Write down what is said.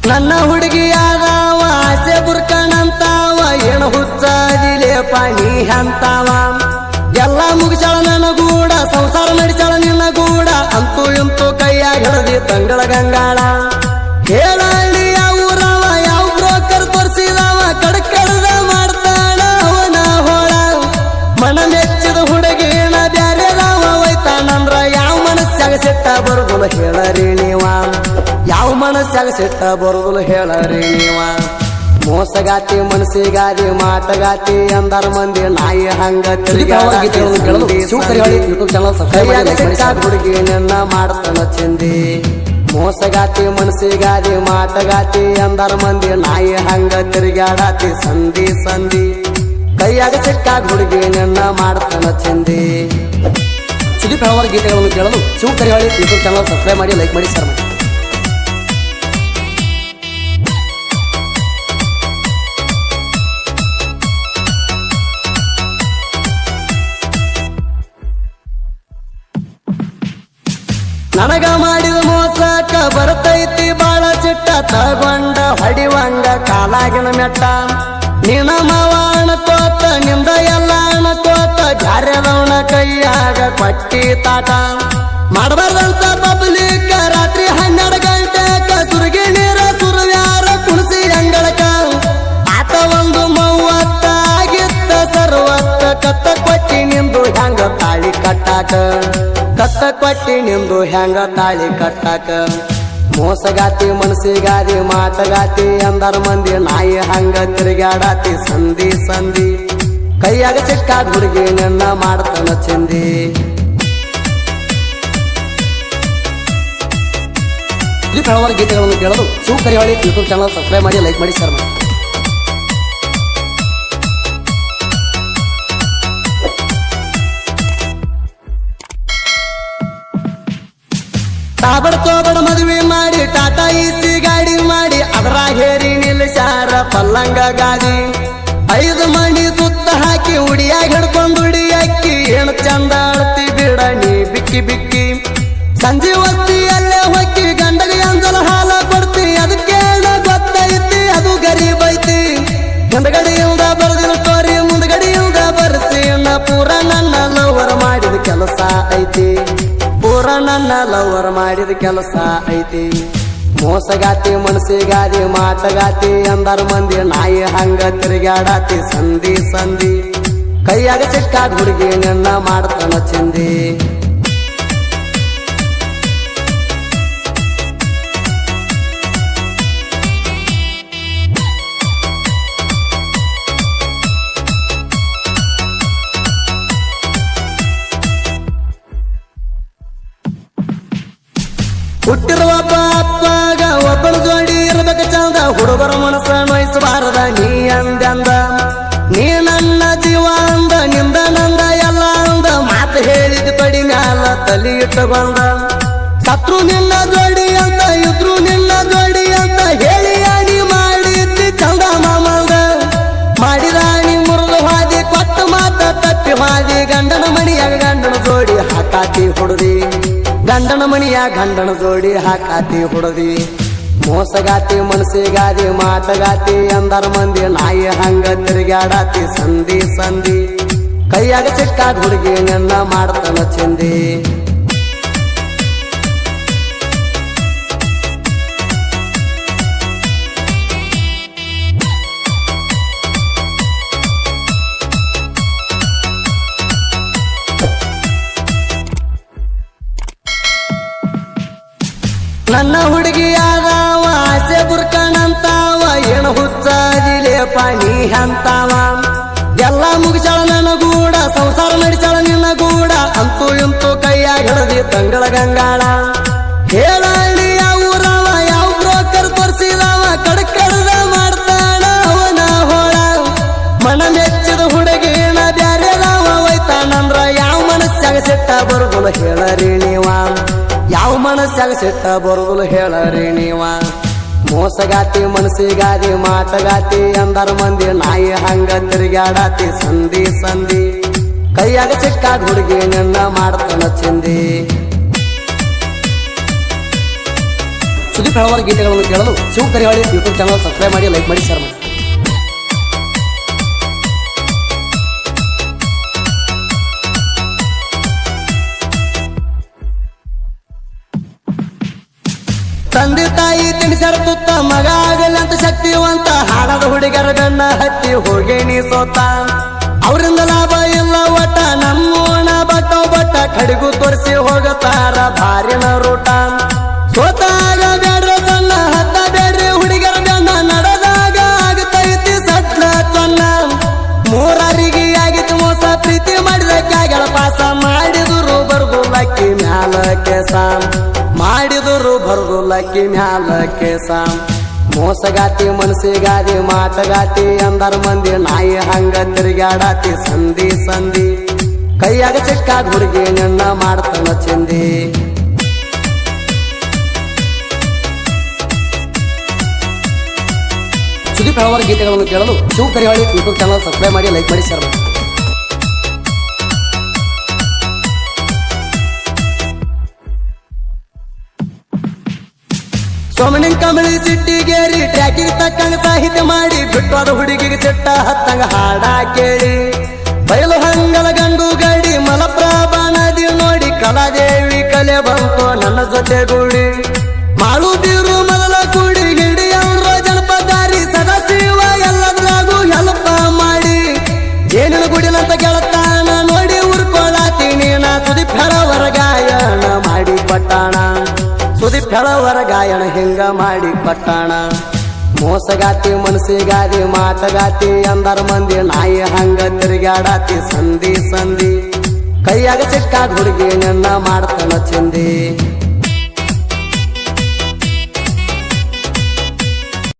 ನನ್ನ ಹುಡುಗಿಯಾದವ ಆಸೆ ಬುರ್ಕಣಂತಾವ ಏನು ಹುಚ್ಚಾದಿಲೆ ಪಾಣಿ ಅಂತಾವ ಎಲ್ಲ ಮುಗಿಸಾಳ ನನ್ನ ಗೂಡ ಸಂಸಾರ ನಡೆಸಾಳ ನಿನ್ನ ಗೂಡ ಅಂತೂ ಇಂತೂ ಕೈಯಾಗ ಹಿಡದಿ ತಂಗಳ ಗಂಗಾಳ ಹೇಳಿ ಯಾವ ಊರವ ಯಾವ ಬ್ರೋಕರ್ ತೋರಿಸಿದವ ಕಡಕಡದ ಮಾಡ್ತಾಳ ಅವನ ಹೋಳ ಮನ ಮೆಚ್ಚಿದ ಹುಡುಗಿನ ಬ್ಯಾರೆದವ ಒಯ್ತಾನಂದ್ರ ಯಾವ ಮನಸ್ಸಾಗ ಸಿಟ್ಟ ಬರುದಿಲ್ಲ ಹೇಳರಿ ನೀವ ಯಾವ ಮನಸ್ಸಾಗ ಸಿಟ್ಟ ಬರುದಿಲ್ಲ ಹೇಳರಿ ನೀವ ಮೋಸಗಾತಿ ಮನಸ್ಸಿಗಾದಿ ಮಾಟಗಾತಿ ಅಂದರ ಮಂದಿ ನಾಯಿ ಹಂಗ ಹುಡುಗಿ ನನ್ನ ಮಾಡ್ತಾನ ಚಿಂದಿ ಮೋಸಗಾತಿ ಮನಸ್ಸಿಗಾದಿ ಮಾಟಗಾತಿ ಅಂದರ ಮಂದಿ ನಾಯಿ ಹಂಗ ತಿರುಗಾಡಾತಿ ಸಂಧಿ ಸಂಧಿ ಕೈಯಾಗ ಸಿಕ್ಕಾಗ ಹುಡುಗಿ ನನ್ನ ಮಾಡ್ತಾನ ಚಿಂದಿ ಸುದೀಪ್ ಹಲವಾರು ಗೀತೆಗಳನ್ನು ಕೇಳಲು ಶಿವಕರಿಹಳ್ಳಿ ಯೂಟ್ಯೂಬ್ ಚಾನಲ್ ಸಬ್ಸ್ಕ್ರೈಬ್ ಮಾಡಿ ಲೈಕ್ ಮಾಡಿ ಶೇರ್ ಮಾಡಿ. ನನಗ ಮಾಡಿದ ಮೋಸಕ್ಕ ಬರ್ತೈತಿ ಬಾಳ ಚಿಟ್ಟ ತಗೊಂಡ ಹೊಡಿವಂಗ ಕಾಲಾಗಿನ ಮೆಟ್ಟ ನಿನ್ನ ಮಾವ ಅಣಕೋತ ನಿಂದ ಎಲ್ಲ ಅಣಕೋತ ಜಾರ್ಯದವನ ಕೈಯಾಗ ಕೊಟ್ಟಿ ತಾಟ ಮಾಡಬಾರ್ದಂತ ಪಬ್ಲಿಕ್ ರಾತ್ರಿ 12 ಗಂಟೆಕ ಸುರ್ಗಿ ನೀರ ಸುರ್ವ್ಯಾರ ಕುಣಸಿ ಅಂಗಳಕ ಆತ ಒಂದು 30 ಆಗಿತ್ತ ಸರ್ವತ್ತ ಕತ್ತ ಕೊಟ್ಟಿ ನಿಂದು ಹೆಂಗ ತಾಳಿ ಕಟ್ಟಾಕ ಕತ್ತ ಕೊಟ್ಟಿ ನಿಂದು ಹೆಂಗ ತಾಳಿ ಕಟ್ಟಾಕ ಮೋಸಗಾತಿ ಮನಸ್ಸಿಗಾದಿ ಮಾಟಗಾತಿ ಅಂದರ ಮಂದಿ ನಾಯಿ ಹಂಗ ತಿರುಗಾಡಾತಿ ಸಂಧಿ ಸಂಧಿ ಕೈಯಾಗ ಸಿಕ್ಕಾಗ ಹುಡುಗಿ ನನ್ನ ಮಾಡ್ತಾನ ಚಿಂದಿ ಹಲವಾರು ಗೀತೆಗಳನ್ನು ಕೇಳಲು ಶಿವಕರಿಹಳ್ಳಿ ಯೂಟ್ಯೂಬ್ ಚಾನಲ್ ಸಬ್ಸ್ಕ್ರೈಬ್ ಮಾಡಿ ಲೈಕ್ ಮಾಡಿ ಶೇರ್ ಮಾಡಿ. ತಾಬಡ ತೋಬಡ ಮದುವೆ ಮಾಡಿ ಟಾಟಾ ಇಸಿ ಗಾಡಿ ಮಾಡಿ ಅದರ ಹೇರಿ ನಿಲ್ಲಿಸಾರ ಪಲ್ಲಂಗ ಗಾದಿ 5 ಮಣಿ ಸುತ್ತ ಹಾಕಿ ಉಡಿಯಾಗ ಹಿಡ್ಕೊಂಡು ಉಡಿ ಅಕ್ಕಿ ಏನು ಚಂದ ಅಳ್ತಿ ಬಿಡ ನೀ ಬಿಕ್ಕಿ ಬಿಕ್ಕಿ ಸಂಜೆ ವಸ್ತಿಯಲ್ಲೇ ಹೊಕ್ಕಿ ಗಂಡಗೆ ಅಂಜಲ ಹಾಲ ಕೊಡ್ತಿ ಅದಕ್ಕೇಳ ಗೊತ್ತೈತಿ ಅದು ಗರೀಬ್ ಐತಿ ಮುಂದಗಡಿಯಿಂದ ಬರದಿನ ತೋರಿ ಮುಂದಗಡಿಯಿಂದ ಬರ್ಸಿ ಪೂರ ನನ್ನ ಲವರ್ ಮಾಡಿದ ಕೆಲಸ ಐತಿ ಪೂರ ನನ್ನ ಲವರ್ ಮಾಡಿದ ಕೆಲಸ ಐತಿ ಮೋಸಗಾತಿ ಮನಸ್ಸಿಗಾದಿ ಮಾಟಗಾತಿ ಅಂದರ ಮಂದಿ ನಾಯಿ ಹಂಗ ತಿರುಗಾಡಾತಿ ಸಂಧಿ ಸಂಧಿ ಕೈಯಾಗ ಸಿಕ್ಕಾಗ ಹುಡುಗಿ ನನ್ನ ಮಾಡ್ತಾನ ಚಿಂದಿ ಹುಟ್ಟಿರುವ ಅಪ್ಪಗ ಒಬ್ಬಳು ಜೋಡಿ ಇರ್ಬೇಕು ಚಂದ ಹುಡುಗರ ಮನಸ್ಸ ನೋಯಿಸಬಾರದ ನೀ ಅಂದಂದ ನೀ ನನ್ನ ಜೀವ ಅಂದ ನಿಂದ ನಂದ ಎಲ್ಲ ಅಂದ ಮಾತು ಹೇಳಿದ ಪಡಿ ಮ್ಯಾಲ ತಲಿ ಇಟ್ಟುಕೊಂಡ ಸತ್ರು ನಿನ್ನ ಜೋಡಿ ಅಂತ ಇದ್ರು ನಿನ್ನ ಜೋಡಿ ಅಂತ ಹೇಳಿ ಆಡಿ ಮಾಡಿದ್ದಿ ಚಂದ ಮಾಮಂದ ಮಾಡಿದಾಣಿ ಮುರಿದು ಹಾದಿ ಕೊಟ್ಟ ಮಾತ ತಪ್ಪಿ ಹಾದಿ ಗಂಡನ ಮಣಿಯಾಗ ಗಂಡನ ಜೋಡಿ ಹಾಕಾತಿ ಹುಡುದಿ ಗಂಡನ ಮಣಿಯ ಗಂಡನ ಜೋಡಿ ಹಾಕಾತಿ ಹುಡುದಿ ಮೋಸಗಾತಿ ಮನಸ್ಸಿಗಾದಿ ಮಾಟಗಾತಿ ಅಂದರ ಮಂದಿ ನಾಯಿ ಹಂಗ ತಿರುಗಾಡಾತಿ ಸಂಧಿ ಸಂಧಿ ಕೈಯಾಗ ಸಿಕ್ಕಾಗ ಹುಡುಗಿ ನನ್ನ ಮಾಡ್ತಾನ ಚಿಂದಿ ನನ್ನ ಹುಡುಗಿಯಾದವ ಆಸೆ ಬುರ್ಕಣಂತಾವ ಏನು ಹುಚ್ಚಾದಿಲೆ ಪಾಣಿ ಅಂತಾವ ಎಲ್ಲ ಮುಗಿಸಾಳ ನನ್ನ ಗೂಡ ಸಂಸಾರ ನಡೆಸಾಳ ನಿನ್ನ ಗೂಡ ಅಂತೂ ಇಂತೂ ಕೈಯಾಗ ಹಿಡದಿ ತಂಗಳ ಗಂಗಾಳ ಹೇಳಿ ಯಾವ ಊರವ ಯಾವ ಬ್ರೋಕರ್ ತೋರಿಸಿದವ ಕಡಕಡದ ಮಾಡ್ತಾಳ ಅವನ ಹೋಳ ಮನ ಮೆಚ್ಚಿದ ಹುಡುಗಿನ ಬ್ಯಾರೆದವ ಒಯ್ತಾನಂದ್ರ ಯಾವ ಮನಸ್ಸಾಗ ಸಿಟ್ಟ ಬರುದಿಲ್ಲ ಹೇಳರಿ ನೀವ ಯಾವ ಮನಸ್ಸಾಗ ಸಿಟ್ಟ ಬರುದಿಲ್ಲ ಹೇಳರಿ ನೀವ ಮೋಸಗಾತಿ ಮನಸ್ಸಿಗಾದಿ ಮಾಟಗಾತಿ ಅಂದರ ಮಂದಿ ನಾಯಿ ಹಂಗ ತಿರುಗಾಡಾತಿ ಸಂಧಿ ಸಂಧಿ ಕೈಯಾಗ ಸಿಕ್ಕಾಗ ಹುಡುಗಿ ನನ್ನ ಮಾಡ್ತಾನ ಚಿಂದಿ ಸುದೀಪ್ ಹಲವಾರು ಗೀತೆಗಳನ್ನು ಕೇಳಲು Shiva Karihali YouTube channel subscribe ಮಾಡಿ, ಲೈಕ್ ಮಾಡಿ, ಶೇರ್ ಮಾಡಿ. ತಂದೆ ತಾಯಿ ತಿನಿಸರ ತುತ್ತ ಮಗ ಆಗಲಂತ ಶಕ್ತಿವಂತ ಹಾಡದ ಹುಡುಗರ ಗಣ್ಣ ಹತ್ತಿ ಹೋಗೇನಿ ಸೋತ. ಅವರಿಂದ ಲಾಭ ಇಲ್ಲ ಒಟ್ಟ ನಮ್ಮೋಣ ಬಟ್ಟ ಕಡಿಗು ತೋರಿಸಿ ಹೋಗತಾರ ಭಾರಿನ ರೂಟ. ಸೋತಾಗ ಬೇಡ್ರ ಸಣ್ಣ ಹತ್ತ ಬೇಡ್ರಿ ಹುಡುಗರ ಗಣ್ಣ ನಡೆದಾಗ ಆಗತೈತಿ ಸಟ್ಲ ಚೊನ್ನ. ಮೂರಾರಿಗೆ ಆಗಿತ್ತು ಮೋಸ ಪ್ರೀತಿ ಮಾಡಿದ ಕ್ಯಾಗಳ ಪಾಸ ಮಾಡಿದ್ರು ಬರ್ದು ಲಕ್ಕಿ ಮ್ಯಾಲ ಕೆಸ. ಮಾಡಿದರು ಬರ್ದು ಲಕ್ಕಿ ಮ್ಯಾಲ ಕೇಸ. ಮೋಸಗಾತಿ ಮನಸ್ಸಿಗಾದಿ ಮಾಟಗಾತಿ ಅಂದರ ಮಂದಿ ನಾಯಿ ಹಂಗ ತಿರುಗಾಡಾತಿ ಸಂಧಿ ಸಂಧಿ. ಕೈಯಾಗ ಸಿಕ್ಕಾದ ಹುಡುಗಿ ನಿನ್ನ ಮಾಡ್ತಾನ ಚಿಂದಿ. ಸುದೀಪ್ ಹಲವಾರು ಗೀತೆಗಳನ್ನು ಕೇಳಲು Shiva Karihali YouTube channel subscribe ಮಾಡಿ, ಲೈಕ್ ಮಾಡಿ, ಶೇರ್ ಮಾಡಿ. ಸೋಮನಿನ್ ಕಮಳಿ ಸಿಟ್ಟಿಗೇರಿ ಟ್ರ್ಯಾಕಿಗೆ ತಕ್ಕಂಗ ಸಾಹಿತ್ಯ ಮಾಡಿ ಬಿಟ್ಟವಾದ ಹುಡುಗಿಗೆ ಸಿಟ್ಟ ಹತ್ತಂಗ ಹಾಡ ಕೇಳಿ. ಬಯಲು ಹಂಗಲ ಗಂಡು ಗಡಿ ಮಲಪ್ರಭಾ ನದಿ ನೋಡಿ ಕಲಾದೇವಿ ಕಲೆ ಬಂತು ನನ್ನ ಜೊತೆ ಗೂಡಿ. ಮಾಡುದಿರು ಮೊದಲ ಕೂಡಿ ಹಿಡಿಯವ್ರ ಜನಪದಾರಿ ಸದಾಶಿವ ಎಲ್ಲದ್ರಾಗೂ ಹೆಲ್ಪ್ ಮಾಡಿ. ಏನಿನ ಗುಡಿಲಂತ ಗೆಳತಾನ ನೋಡಿ ಉರ್ಕೊಳತೀನಿ ನಾ. ಸುದೀಪ್ ಹಲವರ ಗಾಯನ ಮಾಡಿ ಪಟ್ಟಾಣ, ಸುದೀಪ್ ಹಲವರ ಗಾಯನ ಹಿಂಗ ಮಾಡಿ ಪಟ್ಟಾಣ. ಮೋಸಗಾತಿ ಮನಸ್ಸಿಗಾದಿ ಮಾಟಗಾತಿ ಅಂದರ ಮಂದಿ ನಾಯಿ ಹಂಗ ತಿರುಗಾಡಾತಿ ಸಂಧಿ ಸಂಧಿ. ಕೈಯಾಗ ಸಿಕ್ಕಾದ ಹುಡುಗಿ ನಿನ್ನ ಮಾಡ್ತಾನ ಚಿಂದಿ.